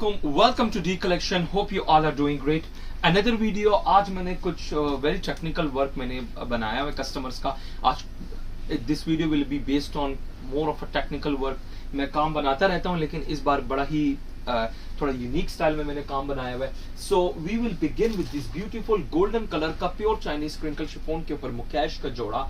Assalamualaikum. Welcome to D Collection. Hope you all are doing great. Another video. आज मैंने कुछ very technical work मैंने बनाया है customers का. आज this video will be based on more of a technical work. मैं काम बनाता रहता हूँ लेकिन इस बार बड़ा ही थोड़ा यूनिक स्टाइल में मैंने काम बनाया हुआ है. So we will begin with this beautiful golden colour का प्योर चाइनीज क्रिंकल शिफॉन के ऊपर मुकेश का जोड़ा,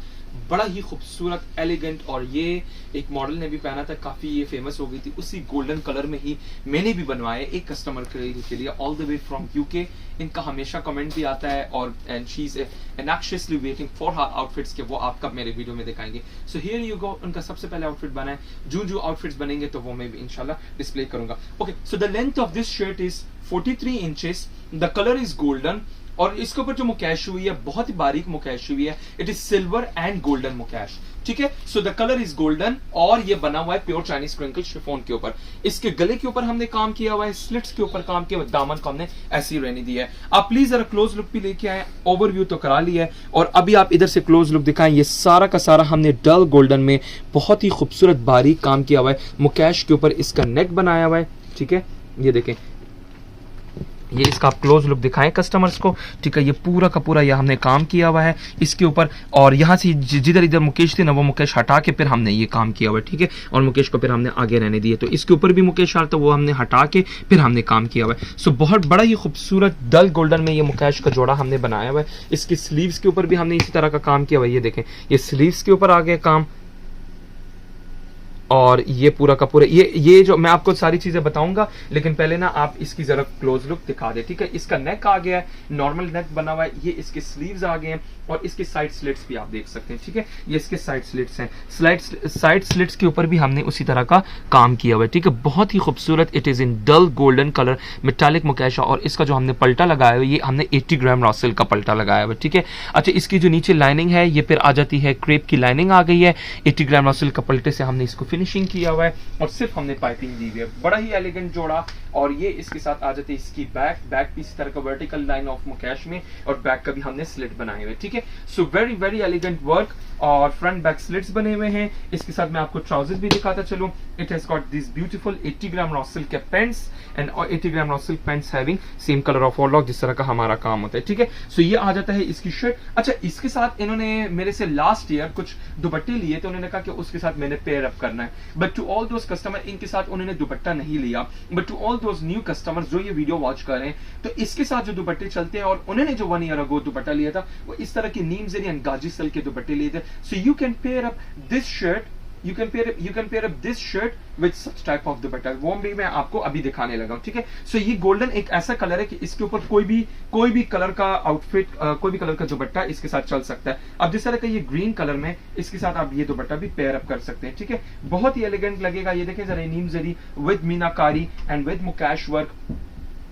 बड़ा ही खूबसूरत एलिगेंट. और ये एक मॉडल ने भी पहना था, काफी ये फेमस हो गई थी. उसी गोल्डन कलर में ही मैंने भी बनवाया एक कस्टमर के लिए all the way from UK. इनका हमेशा कमेंट भी आता है और and she is anxiously waiting for her outfits के वो आप कब मेरे वीडियो में दिखाएंगे. So here you go. उनका सबसे पहले आउटफिट बना है. जो आउटफिट्स बनेंगे तो वो मैं भी इंशाल्लाह डिस्प्ले करूंगा. Okay, so the length of this shirt is 43 inches. The colour is golden और इसके ऊपर जो मुकेश हुई है बहुत ही बारीक मुकेश हुई है. It is silver and golden Mukesh. ठीक है, so the colour is golden और ये बना हुआ है प्योर चाइनीज क्रिंकल शिफॉन के ऊपर. इसके गले के ऊपर हमने काम किया हुआ है, स्लिट्स के ऊपर काम किया हुआ, दामन को हमने ऐसे ही रहने दिया है. आप प्लीज जरा क्लोज लुक भी लेके आए. ओवरव्यू तो करा लिया है और अभी आप इधर से क्लोज लुक दिखाएं. ये सारा का सारा हमने डल गोल्डन में बहुत ही खूबसूरत बारीक काम किया हुआ है. मुकेश के ऊपर इसका नेक बनाया हुआ है. ठीक है, ये देखें, ये इसका आप क्लोज लुक दिखाएं कस्टमर्स को. ठीक है, ये पूरा का पूरा ये हमने काम किया हुआ है इसके ऊपर. और यहाँ से जिधर इधर मुकेश थे ना वो मुकेश हटा के फिर हमने ये काम किया हुआ है. ठीक है, और मुकेश को फिर हमने आगे रहने दिए. तो इसके ऊपर भी मुकेश आ रहा था, वो हमने हटा के फिर हमने काम किया हुआ है. सो बहुत बड़ा ही खूबसूरत डल गोल्डन में ये मुकेश का जोड़ा हमने बनाया हुआ है. इसके स्लीव्स के ऊपर भी हमने इसी तरह का काम किया हुआ है. ये देखें, ये स्लीव्स के ऊपर आ गया काम. और ये पूरा का पूरा ये जो मैं आपको सारी चीजें बताऊंगा लेकिन पहले ना आप इसकी जरा क्लोज लुक दिखा दे. ठीक है, इसका नेक आ गया है, नॉर्मल नेक बना हुआ है. ये इसके स्लीव्स आ गए हैं और इसके साइड स्लिट्स भी आप देख सकते हैं. ठीक है, ये इसके साइड स्लिट्स हैं. साइड स्लिट्स के ऊपर भी हमने उसी तरह का काम किया हुआ है. ठीक है, बहुत ही खूबसूरत. It is in dull golden colour metallic मुकेशा. और इसका जो हमने पल्टा लगाया हुआ है ये हमने 80 ग्राम रॉसल का पल्टा लगाया हुआ है. ठीक है, अच्छा, इसकी जो नीचे लाइनिंग है ये फिर आ जाती है, क्रेप की लाइनिंग आ गई है. 80 ग्राम रॉसल का पल्टे से हमने इसको फिनिशिंग किया हुआ है और सिर्फ हमने पाइपिंग दी हुई है. बड़ा ही एलिगेंट जोड़ा. और ये इसके साथ आ जाती है इसकी बैक भी इसी तरह का वर्टिकल लाइन ऑफ मुकेश में और बैक का भी हमने स्लिट बनाए हुए. ठीक है, so very very elegant work और फ्रंट बैक स्लिट्स बने हुए हैं. इसके साथ मैं आपको ट्राउजर्स भी दिखाता चलूं. It has got this beautiful 80 gram रॉसल के पेंट्स एंड 80 ग्राम रॉसल pants having same colour of ऑरलॉक, जिस तरह का हमारा काम होता है. ठीक है, सो ये आ जाता है इसकी शर्ट. अच्छा, इसके साथ इन्होंने मेरे से लास्ट ईयर कुछ दुपट्टे लिए तो उन्होंने कहा कि उसके साथ मैंने पेयर अप करना है. But to all those customer, इनके साथ उन्होंने दुपट्टा नहीं लिया. But to all those new customer जो ये वीडियो वॉच कर रहे हैं, तो इसके साथ जो दुपट्टे चलते हैं और उन्होंने जो 1 ईयर अगो दुपट्टा लिया था वो इस तरह की नीम जरी एंड गाजी सल के दुपट्टे लिए थे. So you can pair up this shirt, you can pair up this shirt with such type of दुपट्टा. वो भी मैं आपको अभी दिखाने लगा. ठीक है, सो ये गोल्डन एक ऐसा कलर है कि इसके ऊपर कोई भी कलर का आउटफिट, कोई भी कलर का दुपट्टा इसके साथ चल सकता है. अब जिस तरह का ये ग्रीन कलर में इसके साथ आप ये दुपट्टा भी पेयर अप कर सकते हैं. ठीक है, बहुत ही एलिगेंट लगेगा. ये देखें जरा, नीम जरी with meenakari and with mukaish work.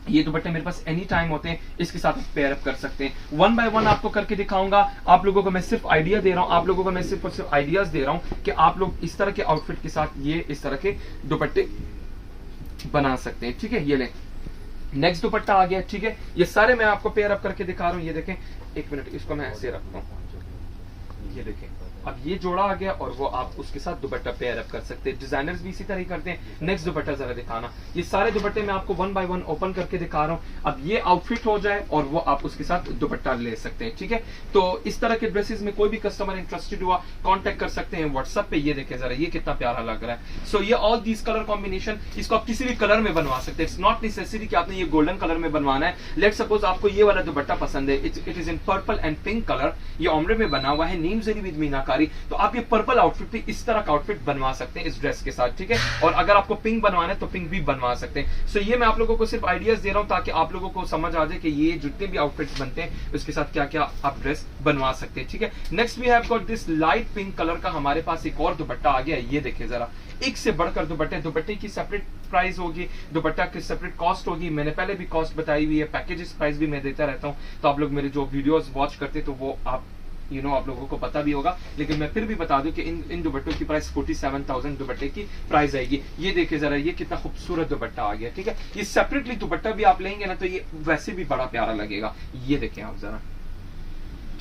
ये दुपट्टे मेरे पास एनी टाइम होते हैं, इसके साथ पेयर अप कर सकते हैं. 1 बाय 1 आपको करके दिखाऊंगा. आप लोगों को मैं सिर्फ आइडिया दे रहा हूं, आप लोगों को मैं सिर्फ आइडियाज दे रहा हूं कि आप लोग इस तरह के आउटफिट के साथ ये इस तरह के दुपट्टे बना सकते हैं. ठीक है, ये ले नेक्स्ट दुपट्टा आ गया. ठीक है, ये सारे मैं आपको पेयर अप करके दिखा रहा हूं. ये देखें, एक मिनट, इसको मैं ऐसे रखता हूं. ये देखें, अब ये जोड़ा आ गया और वो आप उसके साथ दुपट्टा पेयर अप कर सकते हैं. डिजाइनर्स भी इसी तरह ही करते हैं. नेक्स्ट दुपट्टा जरा दिखाना. ये सारे दुपट्टे मैं आपको 1 बाय 1 ओपन करके दिखा रहा हूं. अब ये आउटफिट हो जाए और वो आप उसके साथ दुपट्टा ले सकते हैं. ठीक है, तो इस तरह के ड्रेसेस में कोई भी कस्टमर इंटरेस्टेड हुआ कांटेक्ट कर सकते हैं व्हाट्सएप पे. ये देखें जरा, ये कितना प्यारा लग रहा है. सो ये ऑल दीज कलर कॉम्बिनेशन, इसको आप किसी भी कलर में बनवा सकते हैं. इट्स नॉट नेसेसरी कि आपने ये गोल्डन कलर में बनवाना है. लेट सपोज आपको ये वाला दुपट्टा पसंद है, it is in purple and pink colour. ये ओमरे में बना हुआ है, नीम जरी विद मीनाकारी. तो आप ये पर्पल आउटफिट भी इस तरह का आउटफिट बनवा सकते हैं इस ड्रेस के साथ. ठीक है, और अगर आपको पिंक बनवाना है तो पिंक भी बनवा सकते हैं. सो ये मैं आप लोगों को सिर्फ आइडियाज दे रहा हूं ताकि आप लोगों को समझ आ जाए कि ये जितने भी आउटफिट्स बनते हैं उसके साथ क्या क्या आप ड्रेस बनवा सकते हैं. ठीक है, next we have got this light pink colour का हमारे पास एक और दुपट्टा आ गया है. ये देखिए जरा, एक से बढ़कर दुपट्टे की सेपरेट प्राइस होगी, दुपट्टा की सेपरेट कॉस्ट होगी. मैंने पहले भी कॉस्ट बताई हुई है, पैकेजेस प्राइस भी मैं देता रहता हूँ. तो आप लोग मेरे जो वीडियोस वॉच करते तो वो आप आप लोगों को पता भी होगा, लेकिन मैं फिर भी बता दूं कि इन दुपट्टों की प्राइस 47,000 दुपट्टे की प्राइस आएगी. ये देखिए जरा, ये कितना खूबसूरत दुपट्टा आ गया. ठीक है, ये सेपरेटली दुपट्टा भी आप लेंगे ना तो ये वैसे भी बड़ा प्यारा लगेगा. ये देखें आप जरा,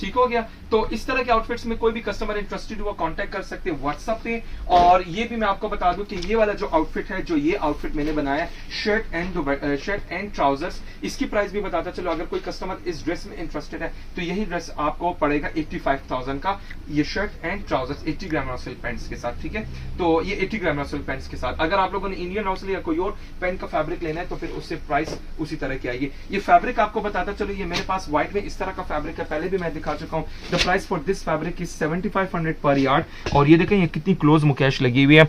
ठीक हो गया। तो इस तरह के आउटफिट्स में कोई भी कस्टमर इंटरेस्टेड हुआ कांटेक्ट कर सकते हैं व्हाट्सएप पे। और ये भी मैं आपको बता दूं कि ये वाला जो आउटफिट है, जो ये आउटफिट मैंने बनाया शर्ट एंड ट्राउजर्स, इसकी प्राइस भी बताता चलो। अगर कोई कस्टमर इस ड्रेस में इंटरेस्टेड है तो यही ड्रेस आपको पड़ेगा 85,000 का, ये shirt and trousers 80 gram Russell pants के साथ, ठीक है। तो ये 80 ग्राम रसल पैंट्स के साथ, अगर आप लोगों ने इंडियन रसल या कोई और पैंट का फैब्रिक लेना है तो फिर उससे प्राइस उसी तरह की आएगी। ये फैब्रिक आपको बताता चलो, ये मेरे पास व्हाइट में इस तरह का फैब्रिक है, पहले भी मैं दिखा चुका हूँ। The price for this fabric is 7500 पर यार्ड। और ये देखें ये कितनी क्लोज मुकेश लगी हुई है।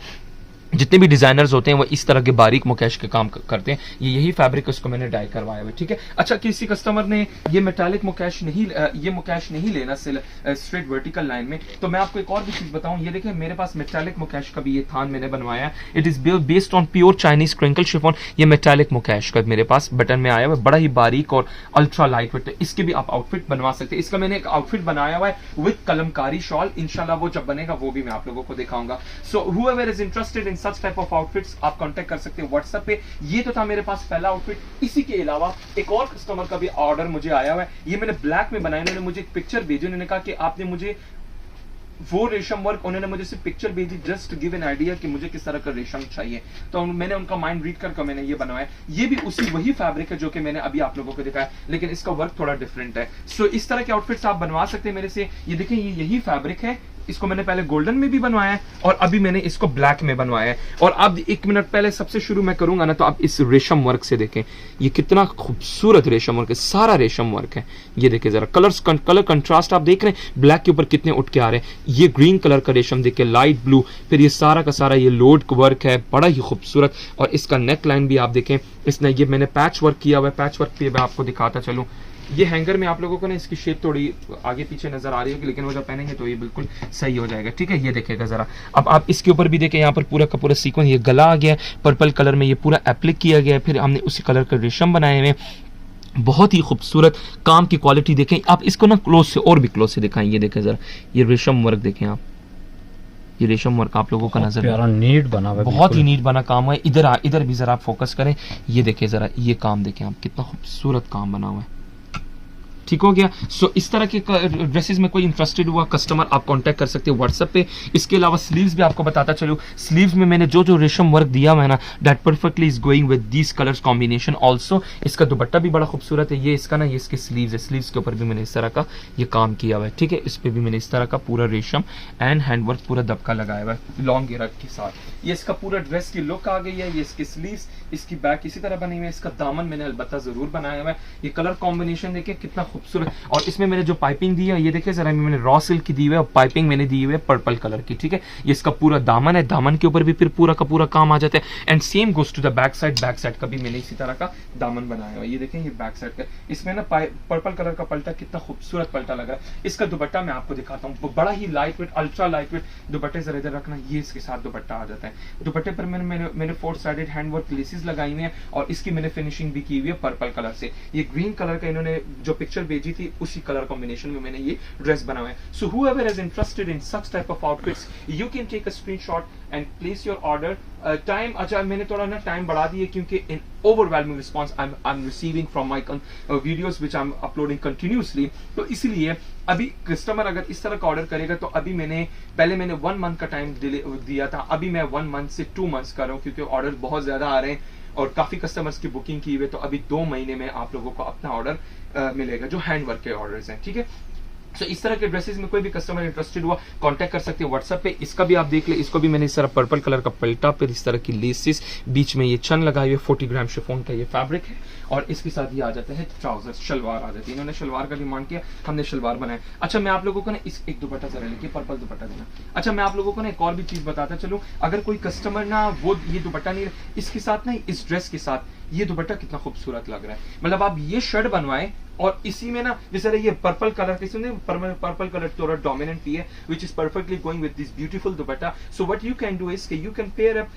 जितने भी डिजाइनर्स होते हैं वो इस तरह के बारीक मुकेश के काम करते हैं। ये यही फैब्रिक उसको मैंने डाई करवाया हुआ है, ठीक है। अच्छा, किसी कस्टमर ने ये मेटालिक मुकेश नहीं लेना स्ट्रेट वर्टिकल लाइन में, तो मैं आपको एक और भी चीज बताऊं। ये देखिए मेरे पास मेटालिक मुकेश का भी ये थान मैंने बनवाया है। It is based on pure Chinese crinkle chiffon. ये मेटालिक मुकेश का मेरे पास बटन में आया हुआ है, बड़ा ही बारीक और अल्ट्रा लाइट वेट है। इसके भी आप आउटफिट बनवा सकते हैं। इसका मैंने एक आउटफिट बनाया हुआ है विद कलमकारी शॉल। इंशाल्लाह वो जब बनेगा वो भी मैं आप लोगों को दिखाऊंगा। सो whoever is interested in such type of outfits, आप कांटेक्ट कर सकते हैं व्हाट्सएप पे। ये तो था मेरे पास पहला आउटफिट। इसी के अलावा एक और कस्टमर का भी ऑर्डर मुझे आया हुआ है। ये मैंने ब्लैक में बनाया। उन्होंने मुझे एक पिक्चर भेजी, उन्होंने कहा कि आपने मुझे वो रेशम वर्क, उन्होंने मुझे सिर्फ पिक्चर भेजी just to give an idea कि मुझे किस तरह का रेशम चाहिए। तो मैंने उनका माइंड रीड करके मैंने ये बनवाया। ये भी उसी वही फैब्रिक है जो कि मैंने अभी आप लोगों को दिखाया, लेकिन इसका वर्क थोड़ा डिफरेंट है। सो इस तरह के आउटफिट्स आप बनवा सकते हैं मेरे से। ये देखें ये यही फैब्रिक है। इसको मैंने पहले गोल्डन में भी बनवाया है और अभी मैंने इसको ब्लैक में बनवाया है। और अब एक मिनट पहले सबसे शुरू मैं करूंगा ना, तो आप इस रेशम वर्क से देखें ये कितना खूबसूरत रेशम वर्क है। सारा रेशम वर्क है। ये देखें जरा कलर कंट्रास्ट आप देख रहे हैं, ब्लैक के ऊपर कितने उठ के आ रहे हैं। ये ग्रीन कलर का रेशम देखें, लाइट ब्लू, फिर ये सारा का सारा ये लोड वर्क है, बड़ा ही खूबसूरत। और इसका नेक लाइन भी आप देखें, इसने ये मैंने पैच वर्क किया हुआ है। पैच वर्क पे मैं आपको दिखाता चलूं। ये हैंगर में आप लोगों को ना इसकी शेप थोड़ी आगे पीछे नजर आ रही होगी, लेकिन वो जब पहनेंगे तो ये बिल्कुल सही हो जाएगा, ठीक है। ये देखेगा जरा। अब आप इसके ऊपर भी देखें, यहाँ पर पूरा का पूरा सीक्वेंस, ये गला आ गया पर्पल कलर में, ये पूरा एप्लिक किया गया है। फिर हमने उसी कलर का रेशम बनाए हुए, बहुत ही खूबसूरत काम की क्वालिटी देखें आप। इसको ना क्लोज से और भी क्लोज से दिखाएं। ये देखें जरा, ये रेशम वर्क देखें आप। ये रेशम वर्क आप लोगों का नजर प्यारा नीट बना हुआ है, बहुत ही नीट बना काम है। इधर भी जरा आप फोकस करें। ये देखें जरा, ये काम देखें आप, कितना खूबसूरत काम बना हुआ है, ठीक हो गया। सो इस तरह के ड्रेसेस में कोई इंटरेस्टेड हुआ कस्टमर, आप कांटेक्ट कर सकते हैं व्हाट्सएप पे। इसके अलावा स्लीव्स भी आपको बताता चलूं। स्लीव्स में मैंने जो जो रेशम वर्क दिया हुआ है ना, that perfectly is going with this colours combination also. इसका दुपट्टा भी बड़ा खूबसूरत है। ये इसका ना, ये इसके स्लीव्स है। स्लीव्स के ऊपर भी मैंने इस तरह का ये काम किया हुआ है, ठीक है। इस पर भी मैंने इस तरह का पूरा रेशम एंड हैंड वर्क पूरा दबका लगाया हुआ है लॉन्ग घेरा के साथ। ये इसका पूरा ड्रेस की लुक आ गई है। ये इसके स्लीव्स, इसकी बैक इसी तरह बनी हुई है। इसका दामन मैंने अलबत्ता जरूर बनाया हुआ है। ये कलर कॉम्बिनेशन देखिए कितना खूबसूरत। और इसमें मैंने जो पाइपिंग दी है, ये देखिए जरा, मैंने रॉ सिल्क की दी हुई है और पाइपिंग मैंने दी हुई है पर्पल कलर की, ठीक है। ये इसका पूरा दामन है। दामन के ऊपर भी फिर पूरा का पूरा काम आ जाता है। And same goes to the back side. Back side का भी मैंने इसी तरह का दामन बनाया हुआ है। ये देखें, ये बैक साइड का, इसमें ना पर्पल कलर का पल्टा, कितना खूबसूरत पल्टा लग रहा है। इसका दुपट्टा मैं आपको दिखाता हूँ, बड़ा ही light weight, ultra light weight दुपट्टे। जरा इधर रखना, ये इसके साथ दुपट्टा आ जाता है। दुपट्टे पर मैंने 4 साइडेड हैंड वर्क लेसेस लगाई हुई है और इसकी मैंने फिनिशिंग भी की हुई है पर्पल कलर से। ये ग्रीन कलर का इन्होंने जो पिक्चर भेजी थी उसी कलर कॉम्बिनेशन में मैंने ये ड्रेस बनाया है। सो whoever is interested in such type of outfits, you can take a screenshot and place your order. Time, अच्छा मैंने थोड़ा ना टाइम बढ़ा दिया क्योंकि in overwhelming response I'm receiving from my videos which I'm uploading continuously. तो इसीलिए अभी कस्टमर अगर इस तरह का ऑर्डर करेगा तो अभी पहले मैंने 1 मंथ का टाइम दिया था, अभी मैं 1 मंथ से 2 मंथ्स कर रहा हूँ क्योंकि ऑर्डर बहुत ज्यादा आ रहे हैं और काफी कस्टमर्स की बुकिंग की हुई है। तो अभी 2 महीने में आप लोगों को अपना ऑर्डर मिलेगा जो हैंड वर्क के ऑर्डर्स हैं, ठीक है। सो इस तरह के ड्रेसेस में कोई भी कस्टमर इंटरेस्टेड हुआ कांटेक्ट कर सकते हैं व्हाट्सएप पे। इसका भी आप देख ले, इसको भी मैंने इस तरह पर्पल कलर का पल्टा, फिर इस तरह की लेसेस, बीच में ये चन लगाए हुए, 40 ग्राम शिफॉन का ये फैब्रिक है और इसके साथ ये आ जाता है ट्राउजर्स, शलवार आ जाती है। इन्होंने शलवार का डिमांड किया, हमने शलवार बनाया। अच्छा मैं आप लोगों को ना एक दुपट्टा जरा लेके पर्पल दुपट्टा देना। अच्छा मैं आप लोगों को ना एक और भी चीज बताता चलूं, अगर कोई कस्टमर ना वो ये दुपट्टा नहीं, इसके साथ ना इस ड्रेस के साथ ये दुपट्टा कितना खूबसूरत लग रहा है। मतलब आप ये शर्ट बनवाएं और इसी में ना जैसे ये पर्पल कलर पर्पल कलर थोड़ा डोमिनेंट भी है which is perfectly going with this beautiful dupatta. So what you can do is कि you can pair up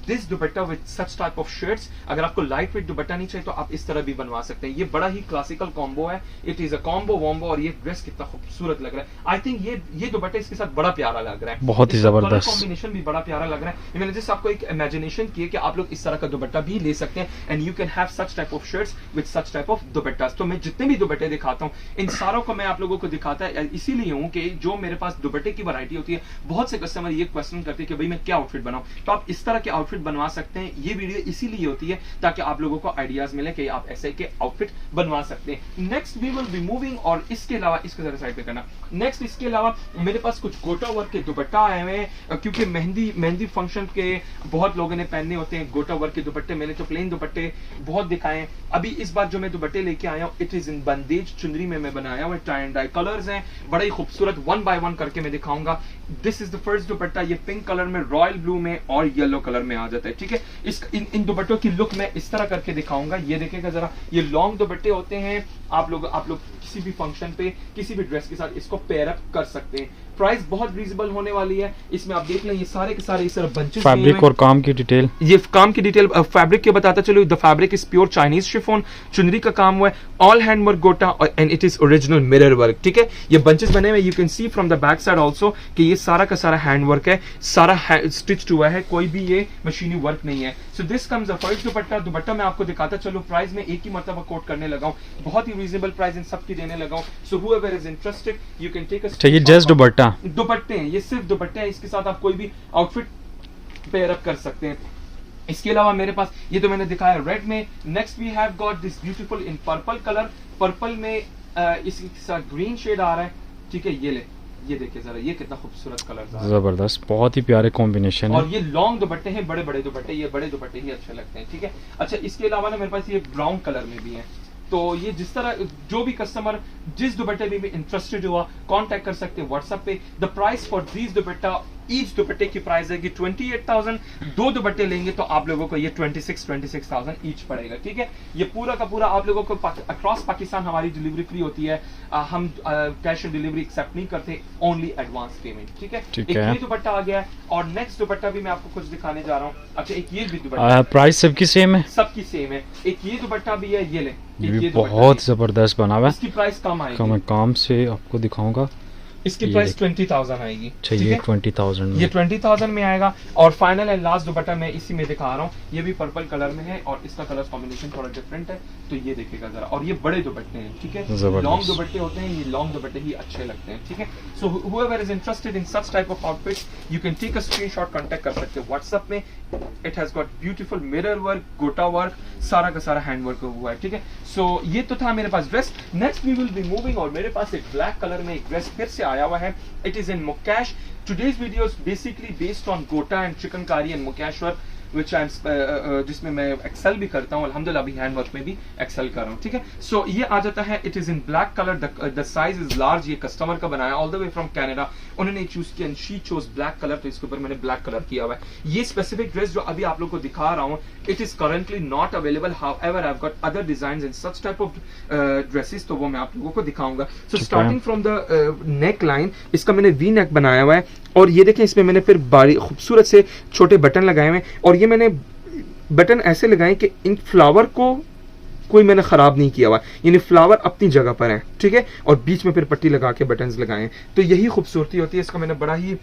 this dupatta with such type of shirts. अगर आपको लाइट वेट दुपट्टा नहीं चाहिए तो आप इस तरह भी बनवा सकते हैं। ये बड़ा ही क्लासिकल कॉम्बो है, इट इज अ कॉम्बो वॉम्बो और ये ड्रेस कितना खूबसूरत लग रहा है। आई थिंक ये दुपट्टा इसके साथ बड़ा प्यारा लग रहा है, बहुत ही जबरदस्त कॉम्बिनेशन भी बड़ा प्यारा लग रहा है। मैंने जस्ट आपको एक इमेजिनेशन किया कि आप लोग इस तरह का दुपट्टा भी ले सकते हैं and you can have such type of shirts with such type of दुपट्टा। तो मैं जितने भी दुपट्टे दिखाता हूँ इन सारों को मैं आप लोगों को दिखाता है इसीलिए हूँ कि जो मेरे पास दुपट्टे की वैरायटी होती है, बहुत से कस्टमर ये क्वेश्चन करते हैं कि भाई मैं क्या आउटफिट बनाऊं, तो आप इस तरह के आउटफिट बनवा सकते हैं। ये वीडियो इसीलिए होती है ताकि आप लोगों को आइडियाज मिले कि आप ऐसे के आउटफिट बनवा सकते हैं। Next we will be moving, और इसके अलावा इसको जरा साइड पे करना। नेक्स्ट इसके अलावा मेरे पास कुछ गोटा वर्क के दुपट्टा आए हुए हैं, क्योंकि मेहंदी फंक्शन के बहुत लोगों ने पहनने होते हैं गोटा वर्क के दुपट्टे। मैंने तो प्लेन दुपट्टे बहुत दिखाए, अभी इस बार जो मैं दुपट्टे लेके आया हूँ इट इज इन बंदेज चुनरी में मैं बनाया हुआ, टाई एंड डाई कलर्स हैं, बड़ा ही खूबसूरत, वन बाय वन करके मैं दिखाऊंगा। दिस इज द फर्स्ट दुपट्टा, ये पिंक कलर में, रॉयल ब्लू में और येलो कलर में आ जाता है, ठीक है। इन दुपट्टों की लुक मैं इस तरह करके दिखाऊंगा, ये देखेगा जरा, ये लॉन्ग दुपट्टे होते हैं, आप लोग किसी भी फंक्शन पे किसी भी ड्रेस के साथ इसको पेयर अप कर सकते हैं। प्राइस बहुत रीजनेबल होने वाली है, इसमें आप देख लें ये सारे के सारे इस तरह बंचेस, फैब्रिक और काम की डिटेल, ये काम की डिटेल फैब्रिक के बताता चलो। The fabric is pure Chinese chiffon, चुनरी का काम हुआ है, ऑल हैंड वर्क गोटा and it is original mirror work, ठीक है। ये बंचेस बने हुए, you can C from the back side also कि ये सारा का सारा हैंड वर्क है, सारा स्टिच्ड हुआ है, कोई भी ये मशीनी वर्क नहीं है। So this comes the first दुपट्टा। दुपट्टा मैं आपको दिखाता चलो, प्राइस में एक ही मरतबा कोट करने लगा हूँ, बहुत ही रीजनेबल प्राइस इन सब की देने लगा हूँ। So whoever is interested you can take a, ये जस्ट दुपट्टे, ये सिर्फ दुपट्टे हैं, इसके साथ आप कोई भी आउटफिट पेयर अप कर सकते हैं। इसके अलावा मेरे पास ये तो मैंने दिखाया रेड में। Next we have got this beautiful in purple colour, purple में इसके साथ ग्रीन शेड आ रहा है, ठीक है। ये देखिए जरा, ये कितना खूबसूरत कलर, जबरदस्त, बहुत ही प्यारे कॉम्बिनेशन है। और ये लॉन्ग दुपट्टे हैं, बड़े बड़े दुपट्टे, ये बड़े दुपट्टे ही अच्छे लगते हैं, ठीक है। अच्छा, इसके अलावा ना मेरे पास ये ब्राउन कलर में भी है, तो ये जिस तरह जो भी कस्टमर जिस दुपट्टे में भी इंटरेस्टेड हुआ कांटेक्ट कर सकते हैं व्हाट्सएप पे। The price for these dupatta, each दुपट्टे की प्राइस है कि 28,000, दो दुपट्टे लेंगे तो आप लोगों को ये 26,000 ईच पड़ेगा, ठीक है। ये पूरा का पूरा आप लोगों को अक्रॉस पाकिस्तान हमारी डिलीवरी फ्री होती है, हम कैश ऑन डिलीवरी एक्सेप्ट नहीं करते, ओनली एडवांस पेमेंट, ठीक है। एक ये दुपट्टा आ गया है, और नेक्स्ट दुपट्टा भी मैं आपको कुछ दिखाने जा रहा हूँ। अच्छा, एक ये भी दुपट्टा, प्राइस सबकी सेम है, सबकी सेम है। एक ये दुपट्टा भी है, ये ले, ये बहुत जबरदस्त बना हुआ है। इसकी प्राइस कम आएगी, मैं काम से आपको दिखाऊंगा, इसकी प्राइस 20,000 आएगी, चाहिए 20,000 ये 20,000 में आएगा। और फाइनल एंड लास्ट दुपट्टा मैं इसी में दिखा रहा हूँ, ये भी पर्पल कलर में है और इसका कलर कॉम्बिनेशन थोड़ा डिफरेंट है, तो ये देखिएगा जरा। और ये बड़े दुपट्टे हैं, ठीक है, लॉन्ग दुपट्टे होते हैं, ये लॉन्ग दुपट्टे ही अच्छे लगते हैं, ठीक है। सो whoever is interested in such type of outfits you can take a screenshot, contact कर सकते हैं व्हाट्सएप में। It has got beautiful mirror work, गोटा वर्क, सारा का सारा हैंड वर्क हुआ है, ठीक है। सो ये तो था मेरे पास dress. Next we will be moving, और मेरे पास एक ब्लैक कलर में एक ड्रेस फिर से आया हुआ है, it is in mukaish. Today's video is basically based on gota and chikankari and mukaish work, जिसमें मैं एक्सेल भी करता हूँ, अल्हम्दुलिल्लाह अभी हैंड वर्क में भी एक्सेल कर रहा हूँ, ठीक है। सो ये आ जाता है, it is in black colour, the size is large, ये कस्टमर का बनाया all the way from Canada, उन्होंने चूज किया and she chose black colour, तो इसके ऊपर मैंने ब्लैक कलर किया हुआ है। ये स्पेसिफिक ड्रेस जो अभी आप लोग को दिखा रहा हूँ it is currently not available, however I have got other designs in such type of dresses, तो वो मैं आप लोगों को दिखाऊंगा। So starting from the neck line, इसका मैंने वी नेक बनाया हुआ है, और ये देखें इसमें मैंने फिर बारीक खूबसूरत से छोटे बटन लगाए हुए हैं, और ये मैंने बटन ऐसे लगाए कि इन फ्लावर को कोई मैंने खराब नहीं किया हुआ, यानी फ्लावर अपनी जगह पर है, ठीक है, और बीच में फिर पट्टी लगा के बटन्स लगाए हैं, तो यही खूबसूरती होती है। इसको मैंने बड़ा ही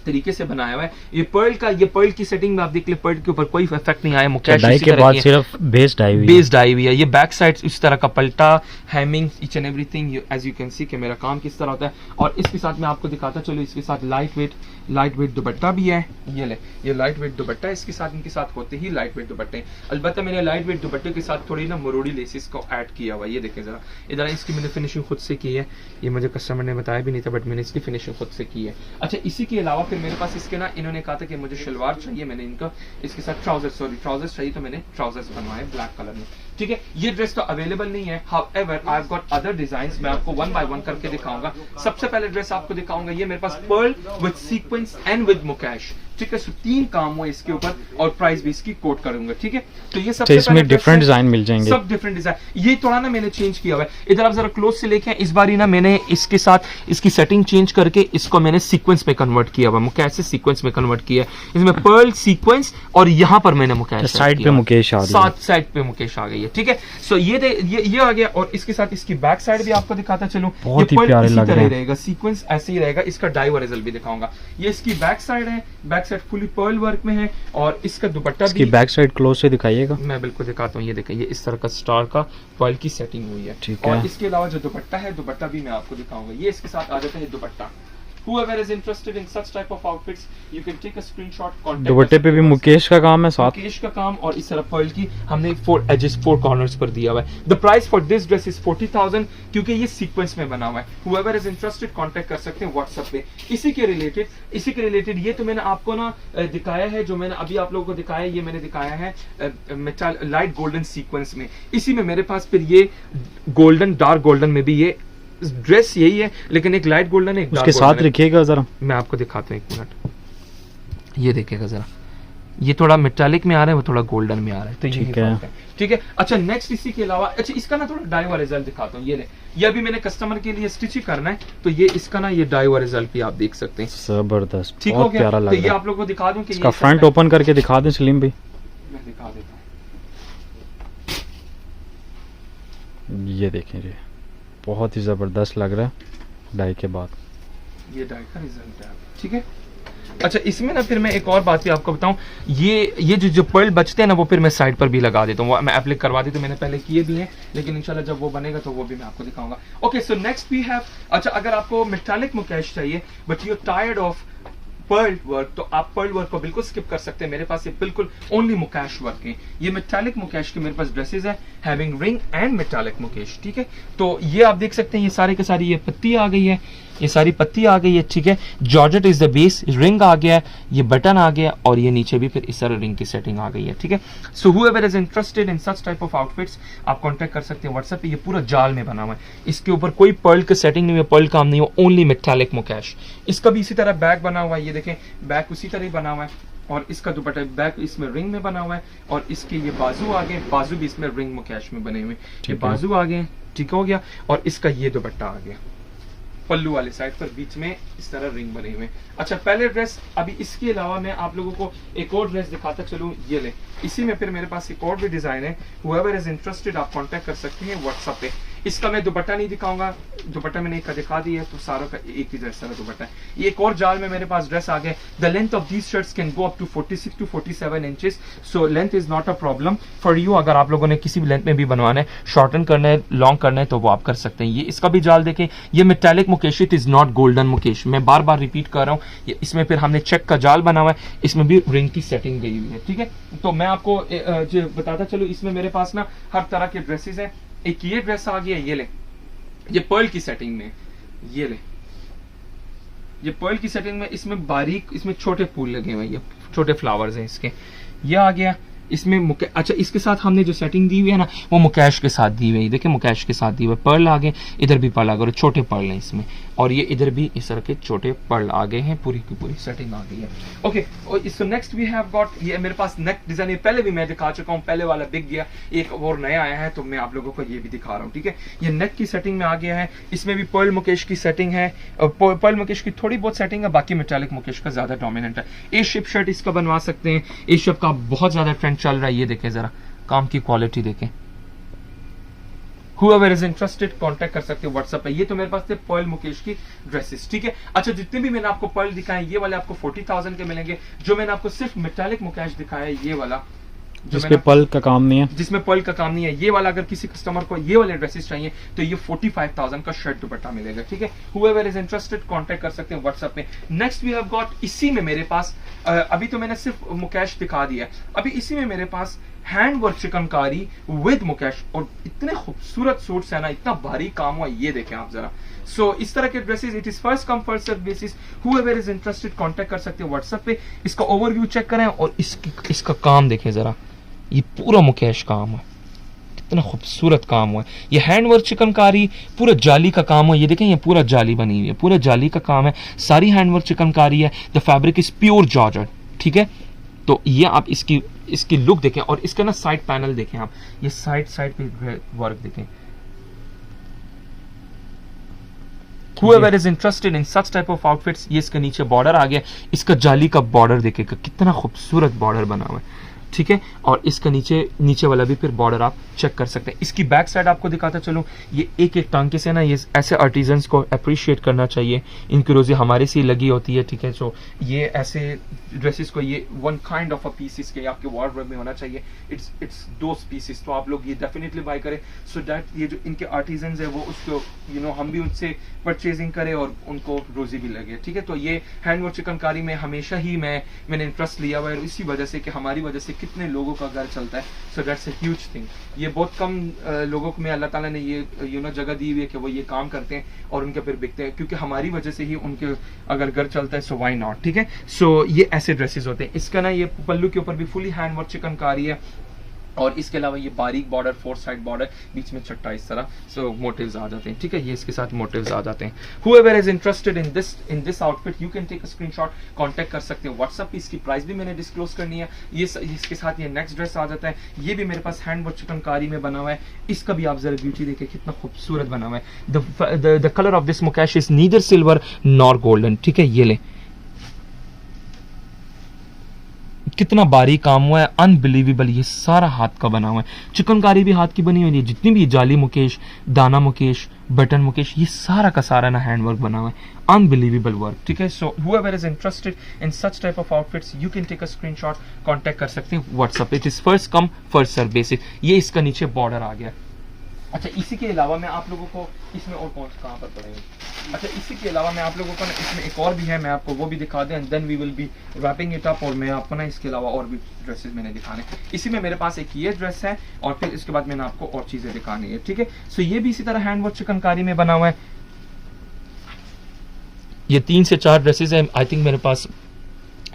तरीके से बनाया हुआ है। ये पर्ल की सेटिंग में आप देख ले, पर्ल के ऊपर कोई इफेक्ट नहीं आया, मुकेश के बाद सिर्फ बेस डाई हुई है। ये बैक साइड इस तरह का पलटा, hemming, each and everything, as you can see कि मेरा काम किस तरह होता है। और इसके साथ मैं आपको दिखाता चलो, इसके साथ लाइट वेट दुपट्टा भी है, ये लाइट वेट दुपट्टा है, इसके साथ इनके साथ होते ही लाइट वेट दुपट्टे। अलबत्ता मैंने लाइट वेट दुपट्टे के साथ थोड़ी ना मरोड़ी लेसिस को ऐड किया हुआ है, ये देखें जरा, इधर इसकी मैंने फिनिशिंग खुद से की है, ये मुझे कस्टमर ने बताया भी नहीं था, बट मैंने इसकी फिनिशिंग खुद से की है। अच्छा, इसी के अलावा फिर मेरे पास इसके ना, इन्होंने कहा था कि मुझे शलवार चाहिए, मैंने इनका इसके साथ ट्राउजर्स चाहिए, तो मैंने ट्राउजर्स बनवाए ब्लैक कलर में, ठीक है। ये ड्रेस तो अवेलेबल नहीं है, however I have got other designs, मैं आपको वन बाय वन करके दिखाऊंगा। सबसे पहले ड्रेस आपको दिखाऊंगा, ये मेरे पास pearl with sequence and with mukaish, ठीक है। सो 3 काम हुए इसके ऊपर, और प्राइस भी इसकी कोट करूंगा, ठीक है। तो ये सबसे इसमें डिफरेंट डिजाइन मिल जाएंगे, सब डिफरेंट डिजाइन। ये थोड़ा ना मैंने चेंज किया हुआ है, इधर आप जरा क्लोज से लेके, इस बार ही ना मैंने इसके साथ इसकी सेटिंग चेंज करके इसको मैंने सीक्वेंस में कन्वर्ट किया हुआ, मुकेश से सीक्वेंस में कन्वर्ट किया। इसमें पर्ल सीक्वेंस, और यहाँ पर मैंने मुकेश साइड पे मुकेश आ गया, साइड पे मुकेश आ गई, है, ठीक है। सो ये आ गया, और इसके साथ इसकी बैक साइड भी आपको दिखाता चलूं, बहुत ही pearl प्यारे इसी लग तरह रहे ही हैं। रहेगा, सीक्वेंस ऐसे ही रहेगा। इसका डाई वर्जल भी दिखाऊंगा। ये इसकी बैक साइड है, back side fully pearl work में है, और इसका दुपट्टा इसकी भी बैक साइड क्लोज से दिखाइएगा। मैं बिल्कुल दिखाता हूँ। ये देखिए, ये इस तरह का स्टार का पर्ल की सेटिंग हुई है, ठीक और है। इसके अलावा जो दुपट्टा है, दुपट्टा भी मैं आपको दिखाऊंगा। ये इसके साथ आ जाता है दुपट्टा। Whoever is interested in such type of outfits, you can take a screenshot, contact दुपट्टे us पे भी on मुकेश का काम है साथ। मुकेश का काम, और इस तरह पर्ल की हमने 4 edges 4 corners पर दिया हुआ है। The price for this dress is 40,000, क्योंकि ये सीक्वेंस में बना हुआ है। Whoever is interested, कांटेक्ट कर सकते हैं व्हाट्सएप पे। इसी के रिलेटेड ये तो मैंने आपको ना दिखाया है, जो मैंने अभी आप लोगों को दिखाया है, ये मैंने दिखाया है मेटल लाइट गोल्डन सीक्वेंस में। इसी में मेरे पास फिर ये गोल्डन, डार्क गोल्डन में भी ये ड्रेस यही है, लेकिन एक लाइट गोल्डन है, एक उसके डार्क साथ गोल्डन है। रखिएगा जरा। मैं आपको दिखाता हूँ, एक मिनट। ये देखिएगा जरा, ये थोड़ा मेटालिक में आ रहा है, वो थोड़ा गोल्डन में आ रहा है, तो ठीक ये है। फर्क है, ठीक है। अच्छा, नेक्स्ट इसी के अलावा, अच्छा इसका ना थोड़ा डाई हुआ रिजल्ट दिखाता हूँ। ये ले, ये अभी मैंने कस्टमर के लिए स्टिच ही करना है, तो ये इसका ना ये डाई हुआ रिजल्ट भी आप देख सकते हैं। जबरदस्त, ठीक हो बहुत गया। प्यारा तो लग ये रहा है। आप लोगों को दिखा दूं कि इसका ये फ्रंट ओपन करके दिखा दें सलीम भाई। मैं दिखा देता हूँ। ये देखें जी, बहुत ही जबरदस्त लग रहा है डाई के बाद। ये डाई का रिजल्ट है, ठीक है। अच्छा, इसमें ना फिर मैं एक और बात भी आपको बताऊं, ये जो पर्ल बचते हैं ना, वो फिर मैं साइड पर भी लगा देता हूँ, मैं एप्लिक करवा देता हूँ। मैंने पहले किए भी हैं, लेकिन इंशाल्लाह जब वो बनेगा तो वो भी मैं आपको दिखाऊंगा। Okay, so next we have, अच्छा अगर आपको मेटालिक मुकेश चाहिए but you are tired of pearl work, तो आप पर्ल वर्क को बिल्कुल स्किप कर सकते हैं। मेरे पास ये बिल्कुल ओनली मुकेश वर्क है। ये मेटालिक मुकेश के मेरे पास ड्रेसेस है, having ring and metallic Mukesh, ठीक है। तो ये आप देख सकते हैं, ये सारे के सारी ये पत्ती आ गई है, ये सारी पत्ती आ गई है, ठीक है। Georgette is the base, ring आ गया है, ये बटन आ गया, और ये नीचे भी फिर इस तरह रिंग की सेटिंग आ गई है, ठीक है। So whoever is interested in such type of outfits, आप कांटेक्ट कर सकते हैं व्हाट्सएप पे। ये पूरा जाल में बना हुआ है, इसके ऊपर कोई पर्ल की सेटिंग नहीं है, पर्ल काम नहीं है, ओनली मेटालिक मुकेश। इसका भी इसी तरह बैक बना हुआ है, ये देखें बैक उसी तरह ही बना हुआ है, और इसका दुपट्टा बैक इसमें रिंग में बना हुआ है, और इसके ये बाजू आ गए, बाजू भी इसमें रिंग मुकेश में बने हुए, ये बाजू आ गए, ठीक हो गया। और इसका ये दुपट्टा आ गया, पल्लू वाले साइड पर बीच में इस तरह रिंग बने हुए। अच्छा, पहले ड्रेस, अभी इसके अलावा मैं आप लोगों को एक और ड्रेस दिखाता चलूं, ये ले। इसी में फिर मेरे पास एक और भी डिजाइन है। whoever is interested, आप कांटेक्ट कर सकते हैं व्हाट्सएप पे। इसका मैं दुपट्टा नहीं दिखाऊंगा, दुपट्टा मैंने एक का दिखा दिया है, तो सारों का एक ही जैसा दुपट्टा है। ये एक और जाल में मेरे पास ड्रेस आ गया। The length of these shirts can go up to 46 to 47 inches, so length is not a problem for you. अगर आप लोगों ने किसी भी लेंथ में भी बनवाना है, शॉर्टन करना है, लॉन्ग करना है, तो वो आप कर सकते हैं। ये इसका भी जाल देखें, ये metallic Mukesh, it is not golden Mukesh. मैं बार बार रिपीट कर रहा हूँ, इसमें फिर हमने चेक का जाल बना हुआ है, इसमें भी रिंग की सेटिंग गई हुई है, ठीक है। तो मैं आपको जो बताता चलूं, इसमें मेरे पास ना हर तरह के ड्रेसेस हैं। एक ये ड्रेस आ गया, ये ले, ये पर्ल की सेटिंग में, ये ले, ये पर्ल की सेटिंग में, इसमें बारीक, इसमें छोटे फूल लगे हुए हैं, ये छोटे फ्लावर्स हैं इसके, ये आ गया। इसमें अच्छा, इसके साथ हमने जो सेटिंग दी हुई है ना, वो मुकेश के साथ दी हुई है। देखिए मुकेश के साथ दी हुई है, पर्ल आ गए, इधर भी पर्ल आ गए, और छोटे पर्ल हैं इसमें, और ये इधर भी इस तरह के छोटे पर्ल आ गए हैं। पूरी की पूरी सेटिंग आ गई है। ओके, और इसको नेक्स्ट वी हैव गॉट, ये मेरे पास नेक डिजाइन, ये पहले भी मैं दिखा चुका हूँ, पहले वाला बिक गया, एक और नया आया है, तो मैं आप लोगों को ये भी दिखा रहा हूँ, ठीक है। ये नेक की सेटिंग में आ गया है, इसमें भी पर्ल मुकेश की सेटिंग है, पर्ल मुकेश की थोड़ी बहुत सेटिंग है, बाकी मेटालिक मुकेश का ज्यादा डोमिनेंट है। ए शेप शर्ट इसका बनवा सकते हैं, ए शेप का बहुत ज्यादा ट्रेंड चल रहा है। ये देखें जरा, काम की क्वालिटी देखें। Whoever is interested, कांटेक्ट कर सकते हो व्हाट्सएप पे। ये तो मेरे पास थे पर्ल मुकेश की ड्रेसेस, ठीक है। अच्छा, जितने भी मैंने आपको पर्ल दिखाए, ये वाले आपको 40,000 के मिलेंगे। जो मैंने आपको सिर्फ मेटालिक मुकेश दिखाया है, ये वाला जिसपे पर्ल का काम नहीं है, जिसमें पर्ल का काम नहीं है, ये वाला अगर किसी कस्टमर को ये वाले ड्रेसेस चाहिए, तो ये 45,000 का शर्ट दुपट्टा मिलेगा, ठीक है। Whoever is interested, कांटेक्ट कर सकते हैं व्हाट्सएप पे। नेक्स्ट वी हैव गॉट, इसी में मेरे पास अभी तो मैंने सिर्फ मुकेश दिखा दिया है, अभी इसी में मेरे पास hand work chikankari with mukaish, और इतने खूबसूरत सूट्स है ना, इतना भारी काम हुआ, ये देखें आप जरा। सो इस तरह के dresses, it is first come first serve basis. Whoever is interested, contact कर सकते हैं व्हाट्सएप पे। इसका ओवरव्यू चेक करें, और इसका काम देखें जरा, ये पूरा मुकेश काम है, कितना खूबसूरत काम हुआ है। ये हैंडवर्क चिकनकारी, पूरा जाली का काम है, ये देखें, ये पूरा जाली बनी हुई है, पूरा जाली का काम है, सारी हैंडवर्क चिकनकारी है। The fabric is pure georgette, ठीक है। तो ये आप इसकी लुक देखें, और इसका ना साइड पैनल देखें आप, ये साइड पे वर्क देखें। Whoever is interested in such type of outfits, ये इसके नीचे बॉर्डर आ गया, इसका जाली का बॉर्डर देखेगा, कितना खूबसूरत बॉर्डर बना हुआ है। ठीक है। और इसका नीचे वाला भी फिर बॉर्डर आप चेक कर सकते हैं। इसकी बैक साइड आपको दिखाता चलूं, ये एक एक टांके से ना, ये ऐसे आर्टिजन्स को अप्रिशिएट करना चाहिए, इनकी रोजी हमारे से लगी होती है, ठीक है। सो ये ऐसे ड्रेसेस को, ये one kind of a pieces के आपके वार्डरोब में होना चाहिए, इट्स दोस पीसेस। तो आप लोग ये डेफिनेटली बाय करें सो दैट ये जो इनके आर्टिजन्स है वो उसको हम भी उनसे परचेजिंग करें और उनको रोजी भी लगे, ठीक है। तो ये हैंडवर्क चिकनकारी में हमेशा ही मैंने इंटरेस्ट लिया हुआ है, और इसी वजह से कि हमारी वजह से कितने लोगों का घर चलता है। So that's a huge thing. ये बहुत कम लोगों को में अल्लाह ताला ने ये जगह दी हुई है कि वो ये काम करते हैं और उनके फिर बिकते हैं, क्योंकि हमारी वजह से ही उनके अगर घर चलता है, सो व्हाई नॉट, ठीक है। सो ये ऐसे ड्रेसेस होते हैं। इसका ना ये पल्लू के ऊपर भी फुली हैंडवर्क चिकनकारी है, और इसके अलावा ये बारीक बॉर्डर, 4 साइड बॉर्डर, बीच में छट्टा इस तरह, सो मोटिव्स आ जाते हैं, ठीक है। ये इसके साथ मोटिव्स आ जाते हैं। Whoever is interested in this outfit, you can take a screenshot, contact कर सकते हैं व्हाट्सएप पे। इसकी प्राइस भी मैंने डिस्क्लोज करनी है। इसके साथ ये नेक्स्ट ड्रेस आ जाता है, ये भी मेरे पास हैंडवर्क चिकनकारी में बना हुआ है। इसका भी आप जरा ब्यूटी देखिए कितना खूबसूरत बना हुआ है। The colour of this Mukesh is neither silver nor golden, ठीक है। ये ले कितना बारीक काम हुआ है, अनबिलीवेबल। ये सारा हाथ का बना हुआ है, चिकनकारी भी हाथ की बनी हुई है, जितनी भी जाली मुकेश, दाना मुकेश, बटन मुकेश, ये सारा का सारा ना हैंडवर्क बना हुआ है, अनबिलीवेबल वर्क, ठीक है। सो whoever is interested in such type of outfits, you can take a screenshot, contact कर सकते हैं WhatsApp. It is first come first serve basis. ये इसका नीचे बॉर्डर आ गया। अच्छा, इसी के अलावा मैं आप लोगों को इसमें और कहाँ पर पड़ेंगे, अच्छा इसी के अलावा मैं आप लोगों को ना इसमें एक और भी है, मैं आपको वो भी दिखा दें, and then we will be wrapping it up. और मैं आपको ना इसके अलावा और भी ड्रेसेस मैंने दिखाने। इसी में मेरे पास एक ये ड्रेस है, और फिर इसके बाद मैंने आपको और चीजें दिखानी है, ठीक है। सो ये भी इसी तरह हैंडवर्क चिकनकारी में बना हुआ है। ये 3 से 4 ड्रेसेस है। आई थिंक मेरे पास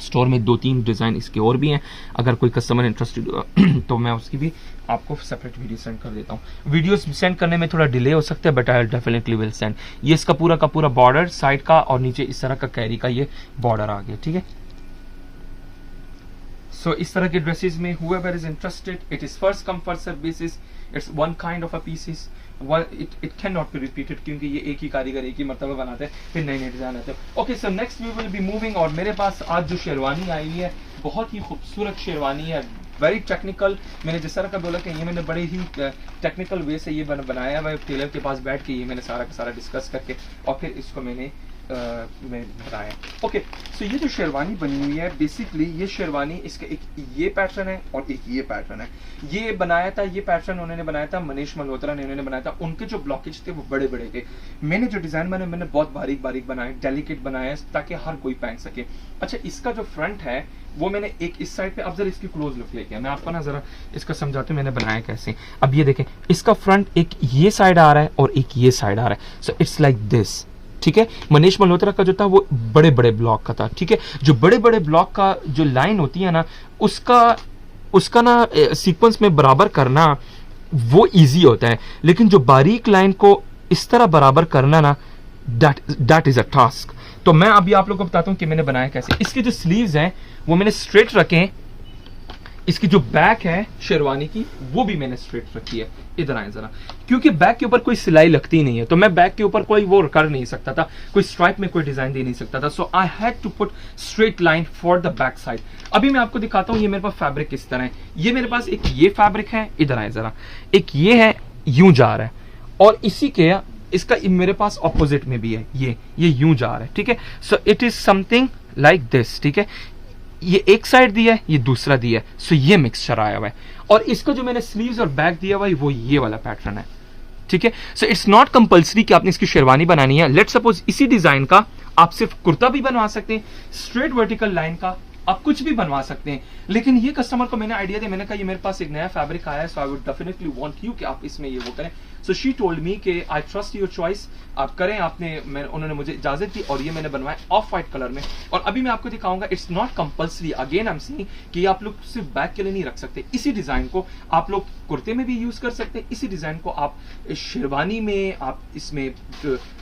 स्टोर में 2-3 डिजाइन इसके और भी हैं। अगर कोई कस्टमर इंटरेस्टेड हुआ तो मैं उसकी भी आपको सेपरेट वीडियो सेंड कर देता हूँ। वीडियोस सेंड करने में थोड़ा डिले हो सकता है, but I definitely will send. ये इसका पूरा का पूरा बॉर्डर साइड का, और नीचे इस तरह का कैरी का ये बॉर्डर आ गया, ठीक है। सो इस तरह के ड्रेसेस में whoever is interested, it is first come first serve basis, it's one kind of a pieces, it cannot be repeated, क्योंकि ये एक ही कारीगर एक ही मर्तबा बनाते हैं, फिर नए नए डिजाइन आते हैं। Okay, so next we will be moving. और मेरे पास आज जो शेरवानी आई हुई है, बहुत ही खूबसूरत शेरवानी है, वेरी टेक्निकल। मैंने जिस तरह का बोला कि ये मैंने बड़े ही टेक्निकल वे से ये बनाया हुआ है, टेलर के पास बैठ के ये मैंने सारा का सारा डिस्कस करके और फिर इसको मैंने बनाया। ओके, सो ये जो शेरवानी बनी हुई है, बेसिकली ये शेरवानी, इसका एक ये पैटर्न है और एक ये पैटर्न है। ये बनाया था, ये पैटर्न उन्होंने बनाया था, मनीष मल्होत्रा ने उन्होंने बनाया था। उनके जो ब्लॉकेज थे वो बड़े बड़े थे। मैंने जो डिजाइन बनाया, मैंने बहुत बारीक बारीक बनाया, डेलिकेट बनाया, ताकि हर कोई पहन सके। अच्छा, इसका जो फ्रंट है वो मैंने एक इस साइड पे, अब जरा इसकी क्लोज लुक लेके मैं आपको ना जरा इसका समझाता हूँ मैंने बनाया कैसे। अब ये देखें, इसका फ्रंट एक ये साइड आ रहा है और एक ये साइड आ रहा है। सो इट्स लाइक दिस, ठीक है। मनीष मल्होत्रा का जो था वो बड़े बड़े ब्लॉक का था, ठीक है। जो बड़े बड़े ब्लॉक का जो लाइन होती है ना, उसका ना सीक्वेंस में बराबर करना वो इजी होता है, लेकिन जो बारीक लाइन को इस तरह बराबर करना ना, दैट इज अ टास्क। तो मैं अभी आप लोगों को बताता हूं कि मैंने बनाया कैसे। इसके जो स्लीव्स हैं वो मैंने स्ट्रेट रखे, इसकी जो बैक है शेरवानी की वो भी मैंने स्ट्रेट रखी है। इधर आए जरा, क्योंकि बैक के ऊपर कोई सिलाई लगती नहीं है, तो मैं बैक के ऊपर कोई वो कर नहीं सकता था, कोई स्ट्राइप में कोई डिजाइन दे नहीं सकता था। So I had to put straight line for the back side. अभी मैं आपको दिखाता हूं ये मेरे पास फैब्रिक किस तरह है। ये मेरे पास एक ये फैब्रिक है, इधर आए जरा, एक ये है, यूं जा रहा है, और इसी के इसका मेरे पास ऑपोजिट में भी है, ये यूं जा रहा है, ठीक है। So it is something like this, ठीक है। ये एक साइड दिया है, ये दूसरा दिया है, सो ये मिक्सचर आया हुआ है। और इसका जो मैंने स्लीव्स और बैक दिया हुआ है वो ये वाला पैटर्न है, ठीक है। सो इट्स नॉट कंपल्सरी कि आपने इसकी शेरवानी बनानी है। लेट्स सपोज इसी डिजाइन का आप सिर्फ कुर्ता भी बनवा सकते हैं, स्ट्रेट वर्टिकल लाइन का आप कुछ भी बनवा सकते हैं। लेकिन ये कस्टमर को मैंने आइडिया दिया, मैंने कहा ये मेरे पास एक नया फैब्रिक आया है, so I would definitely want you कि आप इसमें ये वो करें। सो शी टोल्ड मी कि आई ट्रस्ट योर चॉइस, आप करें। उन्होंने मुझे इजाजत दी और ये मैंने बनवाया ऑफ व्हाइट कलर में। और अभी मैं आपको दिखाऊंगा, it's not compulsory, again I am saying कि आप लोग सिर्फ बैक के लिए नहीं रख सकते। इसी डिजाइन को आप लोग कुर्ते में भी यूज कर सकते हैं, इसी डिजाइन को आप शेरवानी में, आप इसमें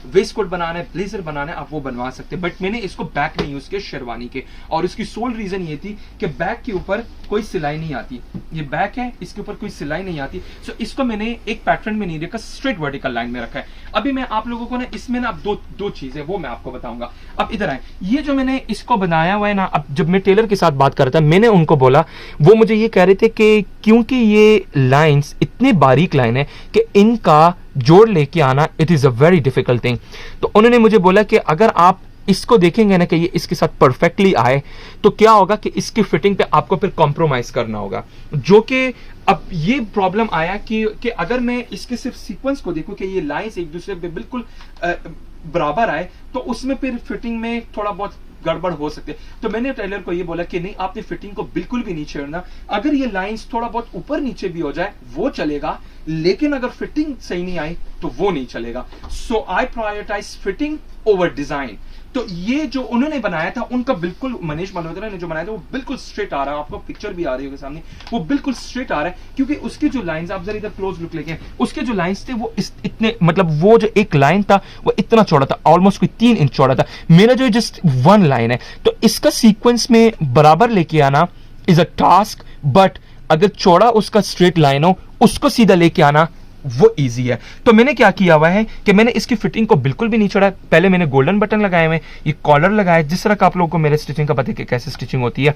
वेस्ट कोट बनाना है, ब्लेजर बनाना है, आप वो बनवा सकते हैं। बट मैंने इसको बैक में यूज किया शेरवानी के, और इसकी सोल रीजन ये थी कि बैक के ऊपर कोई सिलाई नहीं आती। ये बैक है, इसके ऊपर कोई सिलाई नहीं आती। सो इसको मैंने एक पैटर्न में नहीं रखा, का स्ट्रेट वर्टिकल लाइन में रखा है। अभी मैं आप लोगों को ना इसमें ना दो चीजें वो मैं आपको बताऊंगा। अब इधर आए, ये जो मैंने इसको बनाया हुआ है ना, अब जब मैं टेलर के साथ बात कर रहा था मैंने उनको बोला, वो मुझे ये कह रहे थे कि क्योंकि ये लाइंस इतने बारीक लाइन है कि इनका जोड़ लेके आना it is a very difficult thing. तो उन्होंने मुझे बोला कि अगर आप इसको देखेंगे ना कि ये इसके साथ परफेक्टली आए तो क्या होगा कि इसकी फिटिंग पे आपको फिर कॉम्प्रोमाइज करना होगा, जो कि अब ये प्रॉब्लम आया कि अगर मैं इसके सिर्फ सीक्वेंस को देखूं कि ये लाइंस एक दूसरे पे बिल्कुल बराबर आए तो उसमें फिर फिटिंग में थोड़ा बहुत गड़बड़ हो सकती है। तो मैंने टेलर को ये बोला कि नहीं, आपने फिटिंग को बिल्कुल भी नहीं छेड़ना, अगर ये लाइंस थोड़ा बहुत ऊपर नीचे भी हो जाए वो चलेगा, लेकिन अगर फिटिंग सही नहीं आई तो वो नहीं चलेगा। सो आई प्रायोरिटाइज फिटिंग ओवर डिजाइन। तो ये जो उन्होंने बनाया था उनका बिल्कुल, मनीष मल्होत्रा ने जो बनाया था वो बिल्कुल स्ट्रेट आ रहा है, आपको पिक्चर भी आ रही होगी सामने, वो बिल्कुल स्ट्रेट आ रहा है क्योंकि उसकी जो लाइंस, आप जरा इधर क्लोज लुक लेके, उसके जो लाइंस थे वो इतने, मतलब वो जो एक लाइन था वो इतना चौड़ा था, ऑलमोस्ट कोई 3 इंच चौड़ा था। मेरा जो जस्ट 1 लाइन है, तो इसका सीक्वेंस में बराबर लेके आना इज अ टास्क, बट अगर चौड़ा उसका स्ट्रेट लाइन हो उसको सीधा लेके आना वो इजी है। तो मैंने क्या किया हुआ है कि मैंने इसकी फिटिंग को बिल्कुल भी नहीं छोड़ा। पहले मैंने गोल्डन बटन लगाए हुए, ये कॉलर लगाया, जिस तरह का आप लोगों को मेरे स्टिचिंग का पता है कि कैसे स्टिचिंग होती है।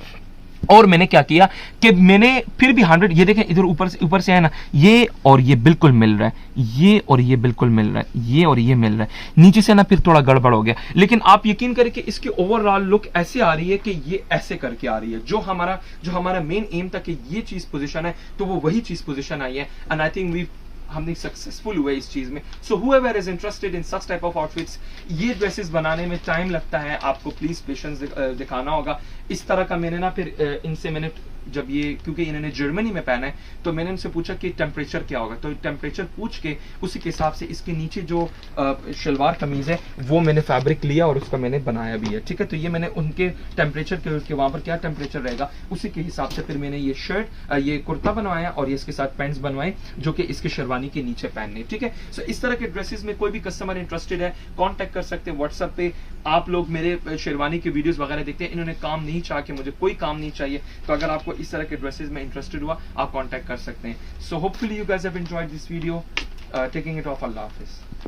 और मैंने क्या किया कि मैंने फिर भी 100, ये देखें इधर ऊपर से है ना, ये और ये बिल्कुल मिल रहा है, ये और ये बिल्कुल मिल रहा है, ये और ये मिल रहा है, नीचे से ना फिर थोड़ा गड़बड़ हो गया। लेकिन आप यकीन करें कि इसकी ओवरऑल लुक ऐसे आ रही है कि ये ऐसे करके आ रही है, जो हमारा मेन एम था कि ये चीज पोजीशन है, तो वो वही चीज पोजीशन आई है। एंड आई थिंक हमने सक्सेसफुल हुए इस चीज में। सो whoever is interested in such type of outfits, ये ड्रेसेस बनाने में टाइम लगता है, आपको प्लीज पेशेंस दिखाना होगा। इस तरह का मैंने ना फिर इनसे मैंने जब ये, क्योंकि इन्होंने जर्मनी में पहना है, तो मैंने उनसे पूछा कि टेम्परेचर क्या होगा, तो टेम्परेचर पूछ के उसी के हिसाब से इसके नीचे जो शलवार कमीज है वो मैंने फैब्रिक लिया और उसका मैंने बनाया भी है। ठीक है, तो ये मैंने उनके टेम्परेचर के वहां पर क्या टेम्परेचर रहेगा उसी के हिसाब से फिर मैंने ये शर्ट, ये कुर्ता बनवाया और ये इसके साथ पैंट्स बनवाए जो कि इसके शेरवानी के नीचे पहनने। ठीक है, सो इस तरह के ड्रेसेस में कोई भी कस्टमर इंटरेस्टेड है कॉन्टेक्ट कर सकते हैं व्हाट्सएप पे। आप लोग मेरे शेरवानी के वीडियोस वगैरह देखते हैं, इन्होंने काम नहीं चाहा कि मुझे कोई काम नहीं चाहिए, तो अगर आपको इस तरह के ड्रेसेस में इंटरेस्टेड हुआ आप कांटेक्ट कर सकते हैं। So hopefully you guys have enjoyed this video, taking it of. Allah Hafiz.